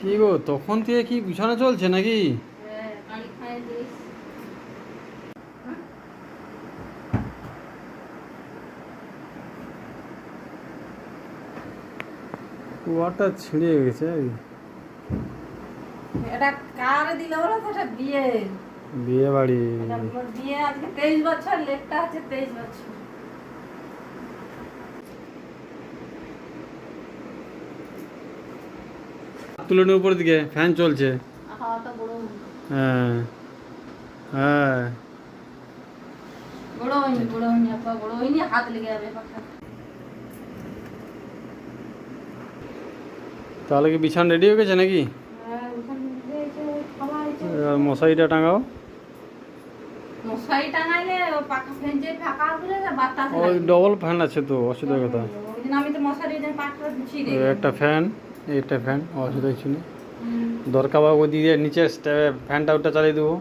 কি গো, তখন থেকে কি বিছানা চলছে নাকি? হ্যাঁ, কালি খাই দিস। কুয়াটা ছিঁড়ে গেছে। এটা কার দিল বলো তো? এটা বিয়ে। বিয়ে বাড়ি। এটা মোর বিয়ে আজকে 23 বছর, লেটটা আছে 23 বছর। তুলনের উপর দিকে ফ্যান চলছে। হাওয়াটা বড় হ্যাঁ হ্যাঁ। বড় হয়নি আপা, বড় হয়নি, হাত লেগে যাবে পাখা। তাহলে কি বিছানা রেডি হয়ে গেছে নাকি? হ্যাঁ, ওখানে দিয়েছে, খাওয়া হয়েছে। এবার মশারিটা টাঙাও। মশারি টাঙাইলে ও পাখা ফ্যান যে ফাঁকা করে বাতাস ওই লাগে। ডবল ফ্যান আছে তো, অসুবিধার কথা। ওই জন্য আমি তো মশারি দিয়ে পাখা ঝুঁচিয়ে ওই দিই। একটা ফ্যান, একটা ফ্যান, অসুবিধা কিছু নেই। হুম। দরকার বা ওই দিয়ে নিচে ফ্যানটা ওটা চালিয়ে দেবো।